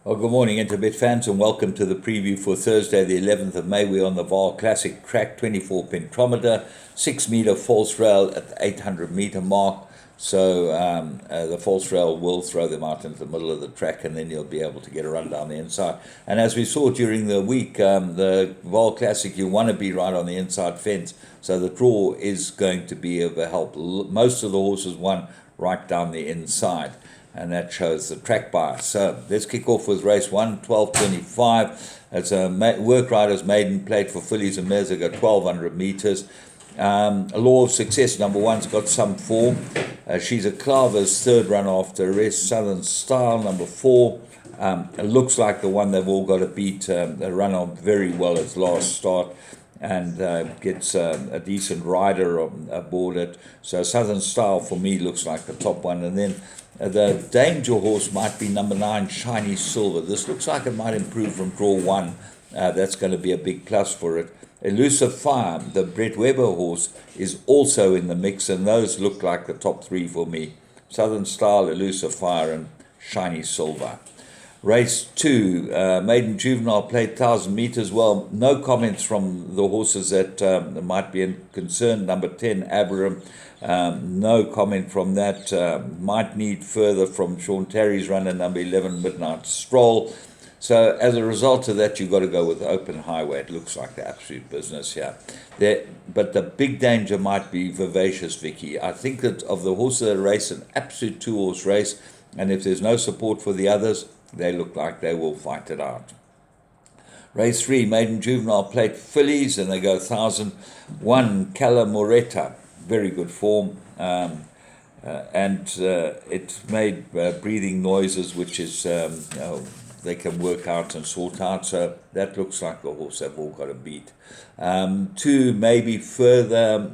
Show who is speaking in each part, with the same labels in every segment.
Speaker 1: Well, good morning, Interbet fans, and welcome to the preview for Thursday, the 11th of May. We're on the Vaal Classic track, 24 pentometer, 6 meter false rail at the 800 meter mark. So the false rail will throw them out into the middle of the track, and then you'll be able to get a run down the inside. And as we saw during the week, the Vaal Classic, you want to be right on the inside fence. So the draw is going to be of a help. Most of the horses won right down the inside, and that shows the track bias. So let's kick off with race 1, 12:25. It's a work riders maiden plate for fillies and mares that go 1200 meters. A Law of Success, number one's got some form. She's a Claver's third run after a rest. Southern Style, number four. It looks like the one they've all got to beat. They run on very well its last start, and gets a decent rider aboard it. So Southern Style for me looks like the top one. And then the danger horse might be number 9, Shiny Silver. This looks like it might improve from draw 1. That's going to be a big plus for it. Elusive Fire, the Brett Weber horse, is also in the mix, and those look like the top 3 for me. Southern Style, Elusive Fire, and Shiny Silver. Race 2, maiden juvenile plate 1000 meters. Well, no comments from the horses that might be in concern. Number 10, Abraham, no comment from that. Might need further from Sean Terry's runner, number 11, Midnight Stroll. So as a result of that, you've got to go with Open Highway. It looks like the absolute business here. But the big danger might be Vivacious Vicky. I think that of the horses that race an absolute two-horse race, and if there's no support for the others, they look like they will fight it out. Race 3, maiden juvenile plate fillies, and they go 1000. 1, Cala Moreta, very good form. And it made breathing noises, which is they can work out and sort out. So that looks like the horse they've all got to beat. 2, maybe further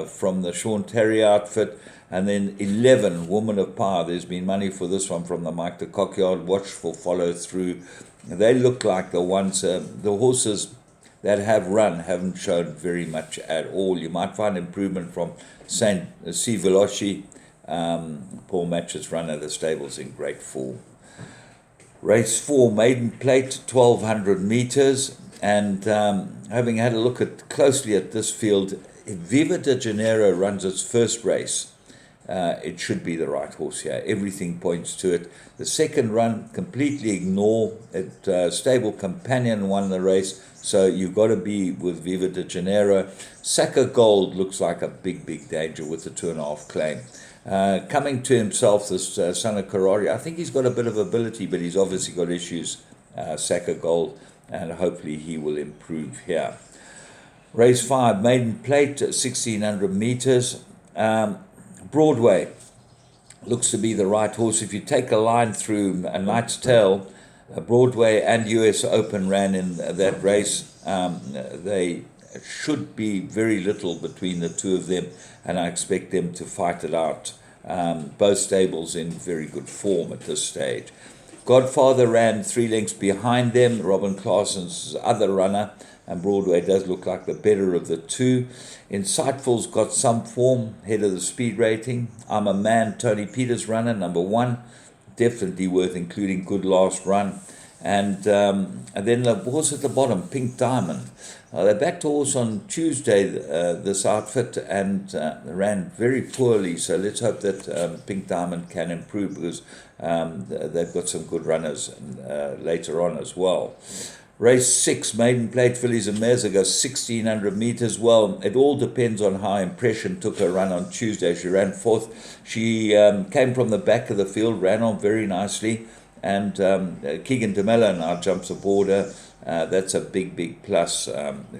Speaker 1: from the Sean Terry outfit. And then 11, Woman of Power. There's been money for this one from the Mike the Cockyard. Watch for follow through. They look like the ones, the horses that have run haven't shown very much at all. You might find improvement from Saint C. Veloci. Paul Match's run at the stables in great form. Race 4, maiden plate, 1200 meters. And having had a look closely at this field, if Viva de Janeiro runs its first race, it should be the right horse here. Everything points to it. The second run, completely ignore it. Stable Companion won the race, so you've got to be with Viva de Janeiro. Saka Gold looks like a big danger with the 2.5 claim. Coming to himself, this son of Karari, I think he's got a bit of ability, but he's obviously got issues, Saka Gold, and hopefully he will improve here. Race 5, maiden plate, 1600 meters. Broadway looks to be the right horse. If you take a line through a Knight's Tale, Broadway and US Open ran in that race. They should be very little between the two of them, and I expect them to fight it out. Both stables in very good form at this stage. Godfather ran 3 lengths behind them, Robin Claessen's other runner, and Broadway does look like the better of the two. Insightful's got some form, head of the speed rating. I'm a Man, Tony Peters runner, number 1. Definitely worth including, good last run. And then the horse at the bottom, Pink Diamond. They backed a horse on Tuesday, this outfit, and ran very poorly. So let's hope that Pink Diamond can improve, because they've got some good runners later on as well. Race 6, maiden plate fillies and mares that go 1600 meters. Well, it all depends on how Impression took her run on Tuesday. She ran 4th. She came from the back of the field, ran on very nicely, and Keegan DeMello now jumps aboard her. That's a big plus.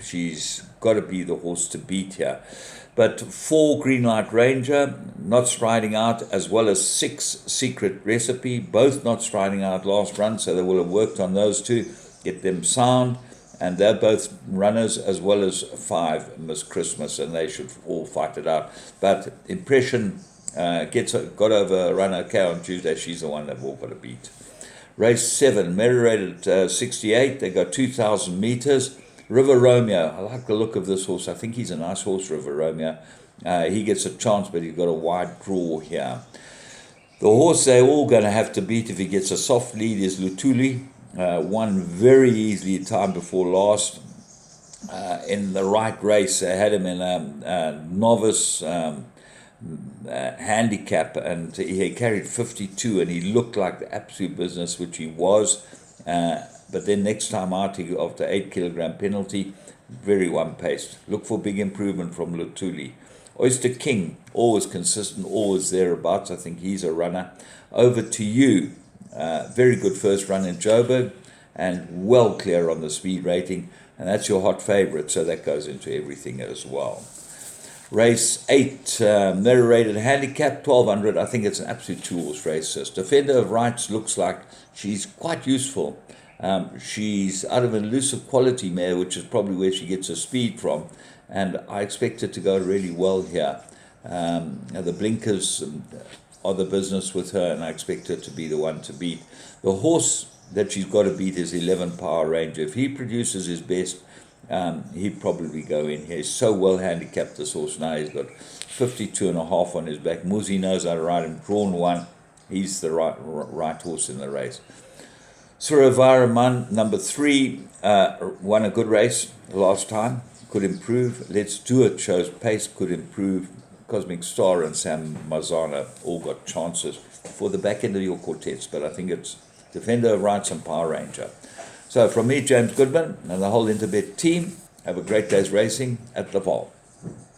Speaker 1: She's got to be the horse to beat here. But 4, Green Light Ranger, not striding out, as well as 6, Secret Recipe, both not striding out last run, so they will have worked on those two, get them sound, and they're both runners, as well as 5, Miss Christmas, and they should all fight it out. But Impression got over runner K on Tuesday. She's the one they've all got to beat. Race 7, Merirated 68. They got 2,000 meters. River Romeo, I like the look of this horse. I think he's a nice horse, River Romeo. He gets a chance, but he's got a wide draw here. The horse they're all going to have to beat if he gets a soft lead is Lutuli. Won very easily time before last. In the right race, they had him in a novice handicap, and he carried 52, and he looked like the absolute business, which he was. But then next time out, after 8 kilogram penalty, very one-paced. Look for big improvement from Lutuli. Oyster King, always consistent, always thereabouts. I think he's a runner. Over to you. Very good first run in Joburg, and well clear on the speed rating. And that's your hot favorite, so that goes into everything as well. Race 8, mirror rated handicap, 1200. I think it's an absolute two-horse race. Defender of Rights looks like she's quite useful. She's out of an elusive quality mare, which is probably where she gets her speed from. And I expect her to go really well here. The blinkers are the business with her, and I expect her to be the one to beat. The horse that she's got to beat is 11 Power Ranger. If he produces his best, he'd probably go in here. He's so well handicapped, this horse now. He's got 52.5 on his back. Muzi knows how to ride him. Drawn one. He's the right horse in the race. Suravaraman, number 3, won a good race last time. Could improve. Let's Do It shows pace, could improve. Cosmic Star and Sam Mazana all got chances for the back end of your quartets, but I think it's Defender of Rights and Power Ranger. So from me, James Goodman, and the whole Interbet team, have a great day's racing at the Vaal.